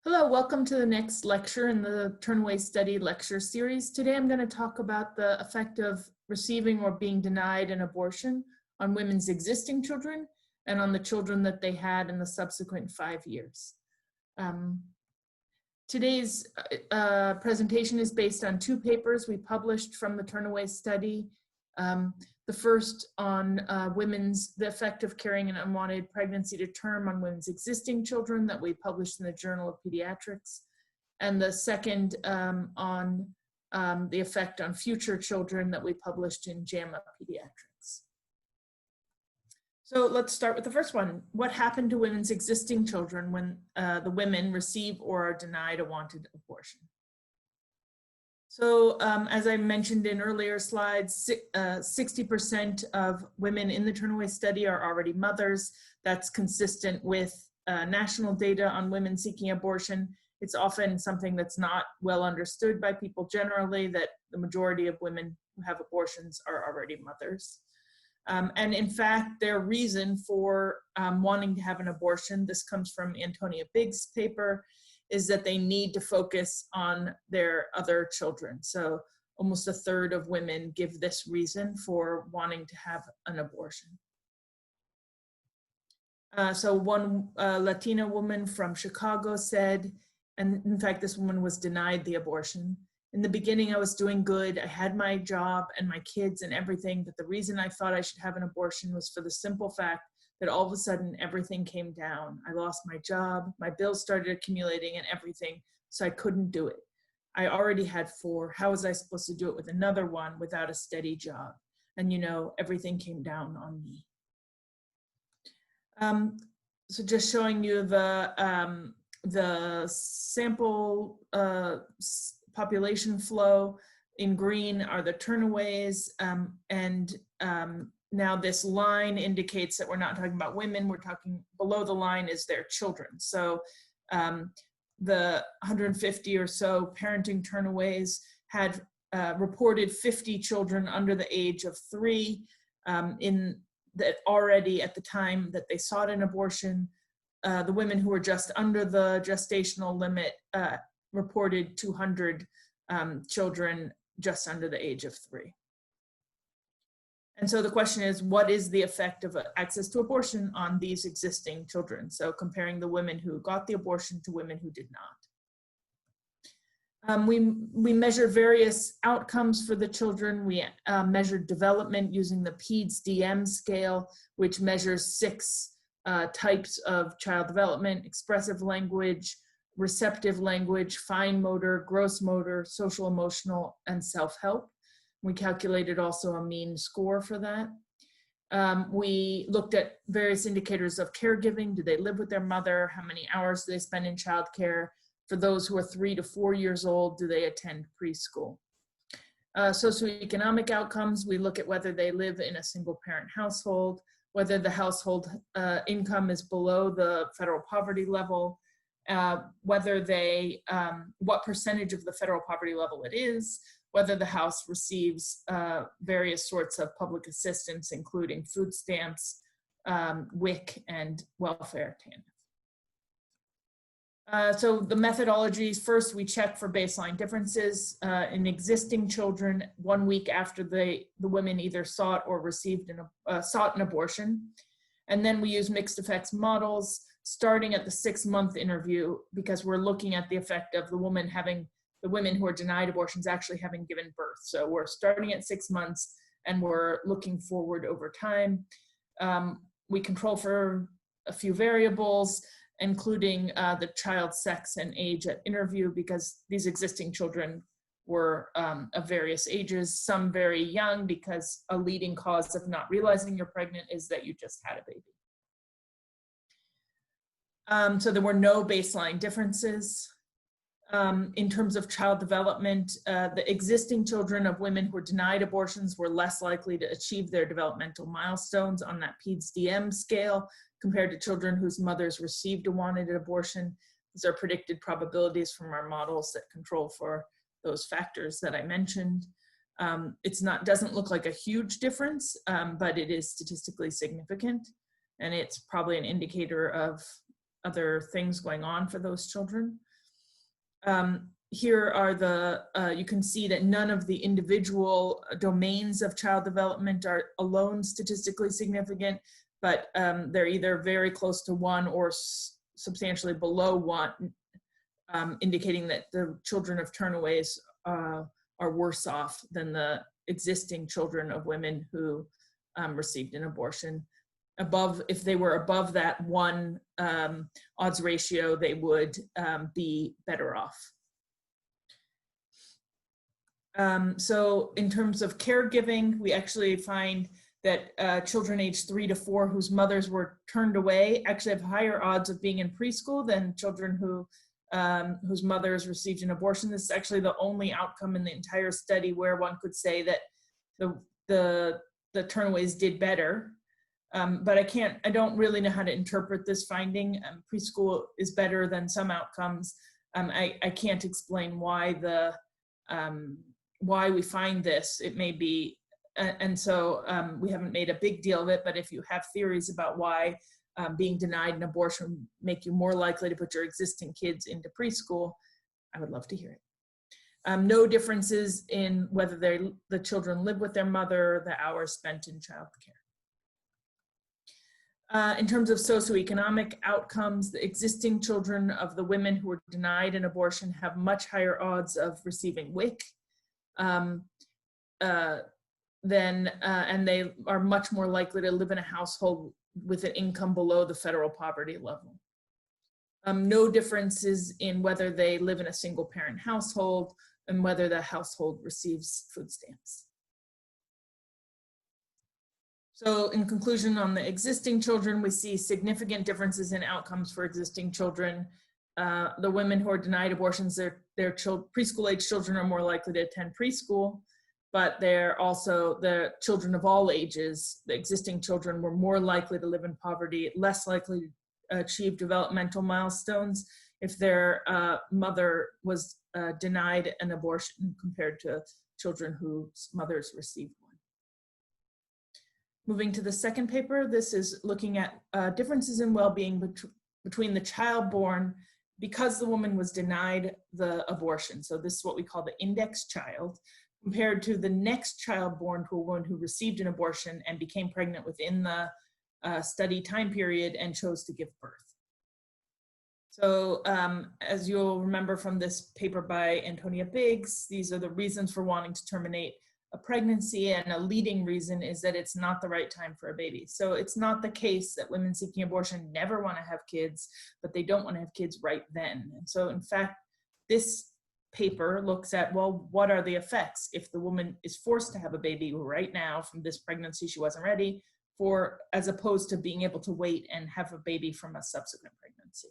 Hello, welcome to the next lecture in the Turnaway Study lecture series. Today I'm going to talk about the effect of receiving or being denied an abortion on women's existing children and on the children that they had in the subsequent 5 years. Today's presentation is based on 2 papers we published from the Turnaway study. The first on the effect of carrying an unwanted pregnancy to term on women's existing children that we published in the Journal of Pediatrics. And the second on the effect on future children that we published in JAMA Pediatrics. So let's start with the first one. What happened to women's existing children when the women receive or are denied a wanted abortion? So as I mentioned in earlier slides, 60% of women in the Turnaway study are already mothers. That's consistent with national data on women seeking abortion. It's often something that's not well understood by people generally, that the majority of women who have abortions are already mothers. And in fact, their reason for wanting to have an abortion, this comes from Antonia Biggs' paper, is that they need to focus on their other children. So almost 1/3 of women give this reason for wanting to have an abortion. So one Latina woman from Chicago said, and in fact, this woman was denied the abortion. "In the beginning, I was doing good. I had my job and my kids and everything, but the reason I thought I should have an abortion was for the simple fact that all of a sudden everything came down. I lost my job, my bills started accumulating and everything, so I couldn't do it. I already had 4. How was I supposed to do it with another one without a steady job? And you know, everything came down on me." So just showing you the sample population flow. In green are the turnaways, now this line indicates that we're not talking about women, we're talking below the line is their children. So the 150 or so parenting turnaways had reported 50 children under the age of 3 in that already at the time that they sought an abortion. The women who were just under the gestational limit reported 200 children just under the age of 3. And so the question is, what is the effect of access to abortion on these existing children? So comparing the women who got the abortion to women who did not. We measured various outcomes for the children. We measured development using the PEDS-DM scale, which measures 6 types of child development: expressive language, receptive language, fine motor, gross motor, social emotional, and self-help. We calculated also a mean score for that. We looked at various indicators of caregiving. Do they live with their mother? How many hours do they spend in childcare? For those who are 3 to 4 years old, do they attend preschool? Socioeconomic outcomes, we look at whether they live in a single parent household, whether the household income is below the federal poverty level, whether they, what percentage of the federal poverty level it is, whether the house receives various sorts of public assistance, including food stamps, WIC, and welfare TANF. So the methodologies, first we check for baseline differences in existing children 1 week after the women either sought or received sought an abortion. And then we use mixed effects models starting at the 6-month interview, because we're looking at the effect of the women who are denied abortions actually having given birth. So we're starting at 6 months and we're looking forward over time. We control for a few variables, including the child's sex and age at interview, because these existing children were of various ages, some very young, because a leading cause of not realizing you're pregnant is that you just had a baby. So there were no baseline differences. In terms of child development, the existing children of women who were denied abortions were less likely to achieve their developmental milestones on that PEDS-DM scale compared to children whose mothers received a wanted abortion. These are predicted probabilities from our models that control for those factors that I mentioned. Doesn't look like a huge difference, but it is statistically significant, and it's probably an indicator of other things going on for those children. Here are the, you can see that none of the individual domains of child development are alone statistically significant, but they're either very close to 1 or substantially below 1, indicating that the children of turnaways are worse off than the existing children of women who received an abortion. Above, if they were above that 1 odds ratio, they would be better off. So in terms of caregiving, we actually find that children aged 3 to 4 whose mothers were turned away actually have higher odds of being in preschool than children who whose mothers received an abortion. This is actually the only outcome in the entire study where one could say that the turnaways did better. But I don't really know how to interpret this finding. Preschool is better than some outcomes. I can't explain why why we find this. It may be, and so we haven't made a big deal of it, but if you have theories about why being denied an abortion make you more likely to put your existing kids into preschool, I would love to hear it. No differences in whether the children live with their mother, the hours spent in childcare. In terms of socioeconomic outcomes, the existing children of the women who were denied an abortion have much higher odds of receiving WIC, and they are much more likely to live in a household with an income below the federal poverty level. No differences in whether they live in a single parent household and whether the household receives food stamps. So in conclusion, on the existing children, we see significant differences in outcomes for existing children. The women who are denied abortions, their preschool age children are more likely to attend preschool, but they're also the children of all ages. The existing children were more likely to live in poverty, less likely to achieve developmental milestones if their mother was denied an abortion compared to children whose mothers received one. Moving to the second paper, this is looking at differences in well-being between the child born because the woman was denied the abortion. So this is what we call the index child, compared to the next child born to a woman who received an abortion and became pregnant within the study time period and chose to give birth. So as you'll remember from this paper by Antonia Biggs, these are the reasons for wanting to terminate a pregnancy, and a leading reason is that it's not the right time for a baby. So it's not the case that women seeking abortion never want to have kids, but they don't want to have kids right then. And so in fact, this paper looks at, well, what are the effects if the woman is forced to have a baby right now from this pregnancy she wasn't ready for, as opposed to being able to wait and have a baby from a subsequent pregnancy.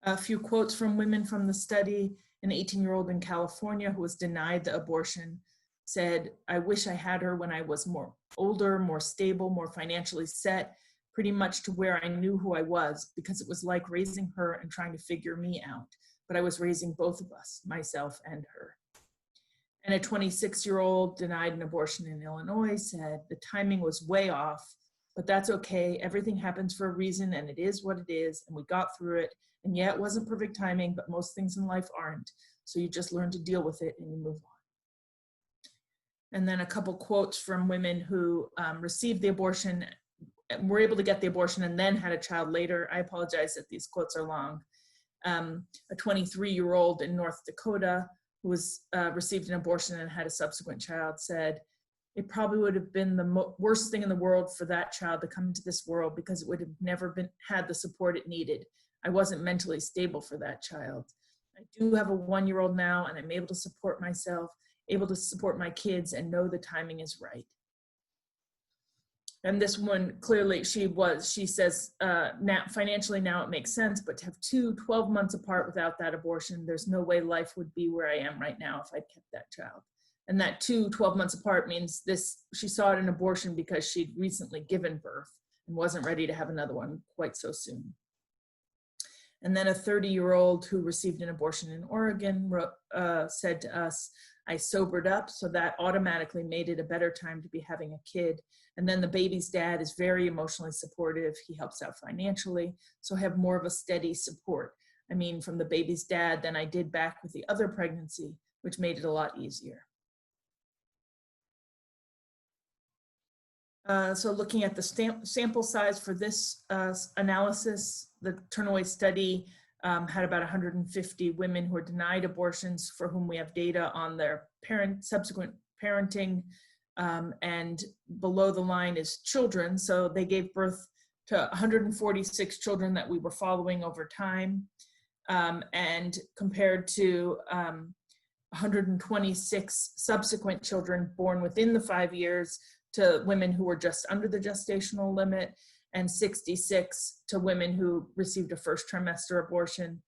A few quotes from women from the study. An 18-year-old in California who was denied the abortion said, "I wish I had her when I was more older, more stable, more financially set, pretty much to where I knew who I was, because it was like raising her and trying to figure me out. But I was raising both of us, myself and her." And a 26-year-old denied an abortion in Illinois said, "The timing was way off, but that's okay. Everything happens for a reason, and it is what it is, and we got through it. And yeah, it wasn't perfect timing, but most things in life aren't. So you just learn to deal with it and you move on." And then a couple quotes from women who received the abortion, were able to get the abortion and then had a child later. I apologize that these quotes are long. A 23-year-old in North Dakota who received an abortion and had a subsequent child said, "It probably would have been the worst thing in the world for that child to come into this world because it would have never had the support it needed. I wasn't mentally stable for that child. I do have a 1-year-old now, and I'm able to support myself, able to support my kids, and know the timing is right." And this one, clearly, she says, now, financially now it makes sense, but to have 12 months apart without that abortion, there's no way life would be where I am right now if I'd kept that child. And that 12 months apart means she sought an abortion because she'd recently given birth and wasn't ready to have another one quite so soon. And then a 30-year-old who received an abortion in Oregon said to us, "I sobered up, so that automatically made it a better time to be having a kid. And then the baby's dad is very emotionally supportive. He helps out financially, so I have more of a steady support. I mean, from the baby's dad than I did back with the other pregnancy, which made it a lot easier. So looking at the sample size for this analysis, the Turnaway study had about 150 women who were denied abortions for whom we have data on their subsequent parenting, and below the line is children. So they gave birth to 146 children that we were following over time, and compared to 126 subsequent children born within the 5 years to women who were just under the gestational limit, and 66 to women who received a first trimester abortion.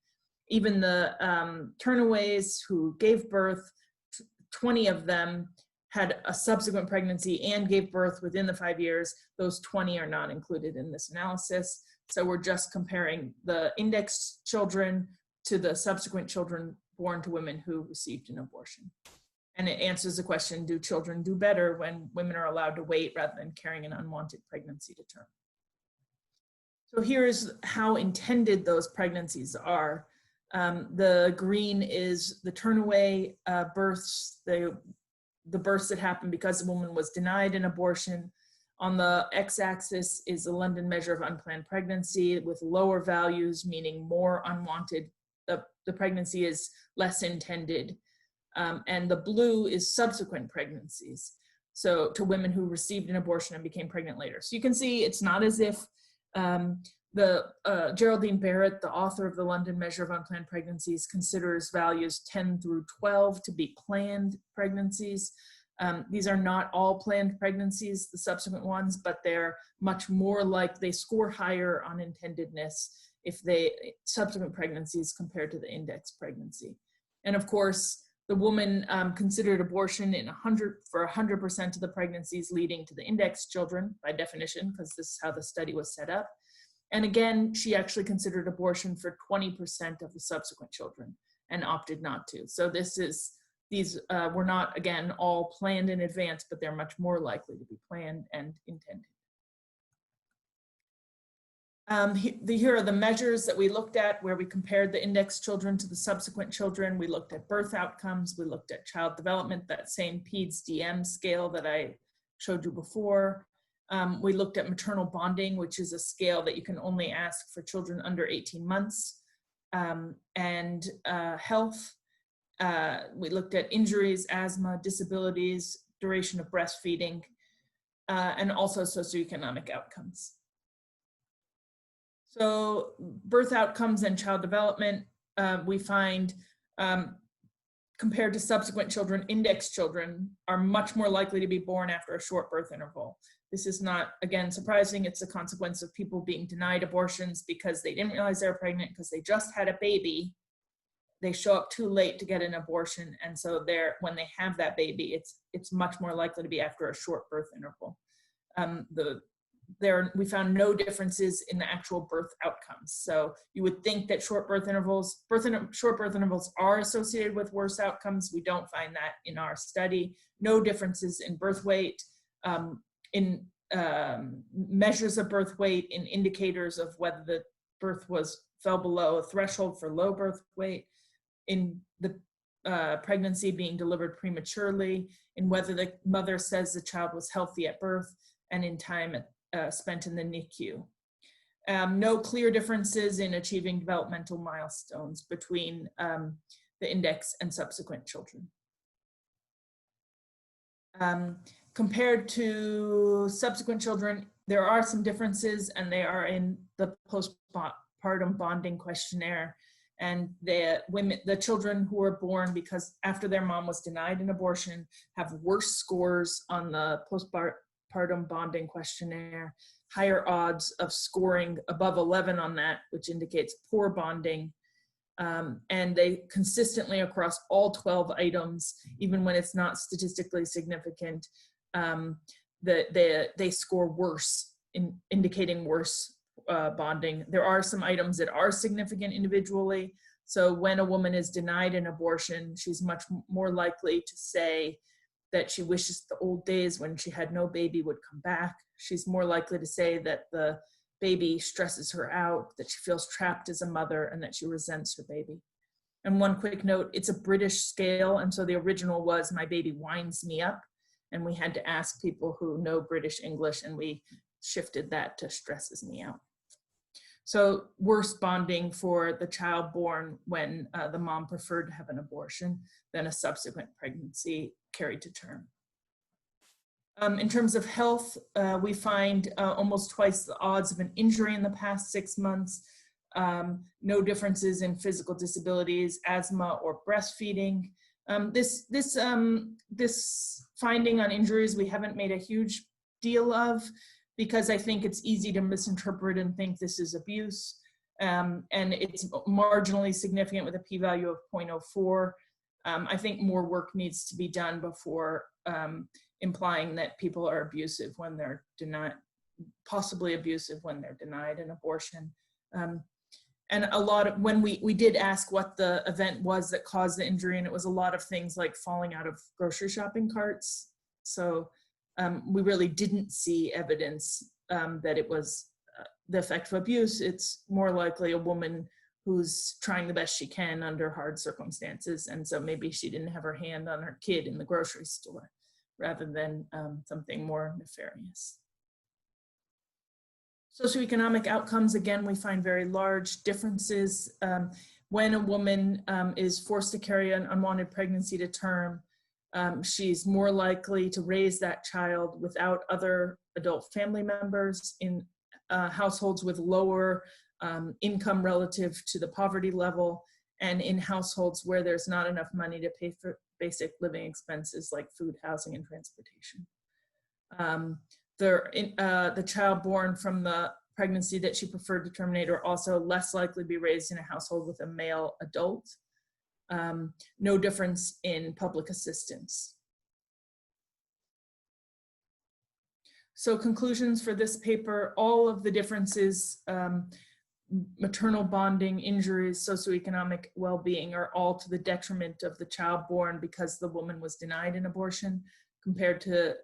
Even the Turnaways who gave birth, 20 of them had a subsequent pregnancy and gave birth within the 5 years. Those 20 are not included in this analysis. So we're just comparing the index children to the subsequent children born to women who received an abortion. And it answers the question, do children do better when women are allowed to wait rather than carrying an unwanted pregnancy to term? So here's how intended those pregnancies are. The green is the Turnaway births, the births that happened because the woman was denied an abortion. On the x-axis is the London measure of unplanned pregnancy with lower values, meaning more unwanted. The pregnancy is less intended. And the blue is subsequent pregnancies. So to women who received an abortion and became pregnant later. So you can see it's not as if Geraldine Barrett, the author of the London measure of unplanned pregnancies, considers values 10 through 12 to be planned pregnancies. These are not all planned pregnancies, the subsequent ones, but they're much more like, they score higher on intendedness if subsequent pregnancies compared to the index pregnancy. And of course, the woman considered abortion for 100% of the pregnancies leading to the index children by definition, because this is how the study was set up. And again, she actually considered abortion for 20% of the subsequent children and opted not to. So these were not, again, all planned in advance, but they're much more likely to be planned and intended. Here are the measures that we looked at where we compared the index children to the subsequent children. We looked at birth outcomes. We looked at child development, that same PEDS-DM scale that I showed you before. We looked at maternal bonding, which is a scale that you can only ask for children under 18 months, and health. We looked at injuries, asthma, disabilities, duration of breastfeeding, and also socioeconomic outcomes. So birth outcomes and child development, we find compared to subsequent children, index children are much more likely to be born after a short birth interval. This is not, again, surprising. It's a consequence of people being denied abortions because they didn't realize they were pregnant because they just had a baby. They show up too late to get an abortion. And so when they have that baby, it's much more likely to be after a short birth interval. We found no differences in the actual birth outcomes. So you would think that short birth intervals are associated with worse outcomes. We don't find that in our study. No differences in birth weight, in measures of birth weight, in indicators of whether the birth fell below a threshold for low birth weight, in the pregnancy being delivered prematurely, in whether the mother says the child was healthy at birth, and in time spent in the NICU. No clear differences in achieving developmental milestones between the index and subsequent children. Compared to subsequent children, there are some differences, and they are in the postpartum bonding questionnaire. And the children who were born because after their mom was denied an abortion have worse scores on the postpartum bonding questionnaire, higher odds of scoring above 11 on that, which indicates poor bonding. And they consistently across all 12 items, even when it's not statistically significant, they score worse, indicating worse bonding. There are some items that are significant individually. So when a woman is denied an abortion, she's much more likely to say that she wishes the old days when she had no baby would come back. She's more likely to say that the baby stresses her out, that she feels trapped as a mother, and that she resents her baby. And one quick note, it's a British scale, and so the original was my baby winds me up, and we had to ask people who know British English, and we shifted that to stresses me out. So worse bonding for the child born when the mom preferred to have an abortion than a subsequent pregnancy carried to term. In terms of health, we find almost twice the odds of an injury in the past 6 months, no differences in physical disabilities, asthma, or breastfeeding. This finding on injuries we haven't made a huge deal of, because I think it's easy to misinterpret and think this is abuse. And it's marginally significant with a p-value of 0.04. I think more work needs to be done before implying that people are abusive when they're denied, possibly abusive when they're denied an abortion. And a lot of, when we did ask what the event was that caused the injury, and it was a lot of things like falling out of grocery shopping carts. So we really didn't see evidence that it was the effect of abuse. It's more likely a woman who's trying the best she can under hard circumstances. And so maybe she didn't have her hand on her kid in the grocery store rather than something more nefarious. Socioeconomic outcomes, again, we find very large differences. When a woman is forced to carry an unwanted pregnancy to term, she's more likely to raise that child without other adult family members in households with lower income relative to the poverty level, and in households where there's not enough money to pay for basic living expenses like food, housing, and transportation. The child born from the pregnancy that she preferred to terminate are also less likely to be raised in a household with a male adult. No difference in public assistance. So conclusions for this paper, all of the differences, maternal bonding, injuries, socioeconomic well-being are all to the detriment of the child born because the woman was denied an abortion, compared to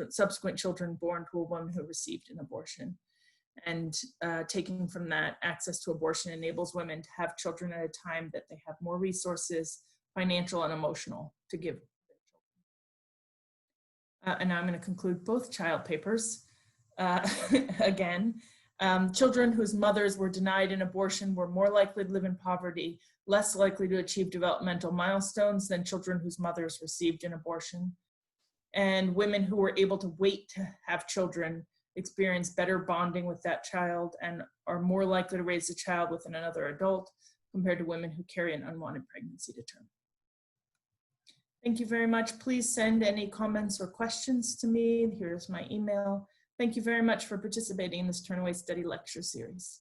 subsequent children born to a woman who received an abortion. And taking from that, access to abortion enables women to have children at a time that they have more resources, financial and emotional, to give their children. And now I'm going to conclude both child papers again. Children whose mothers were denied an abortion were more likely to live in poverty, less likely to achieve developmental milestones than children whose mothers received an abortion. And women who were able to wait to have children experience better bonding with that child and are more likely to raise a child with another adult compared to women who carry an unwanted pregnancy to term. Thank you very much. Please send any comments or questions to me. Here's my email. Thank you very much for participating in this Turnaway Study Lecture Series.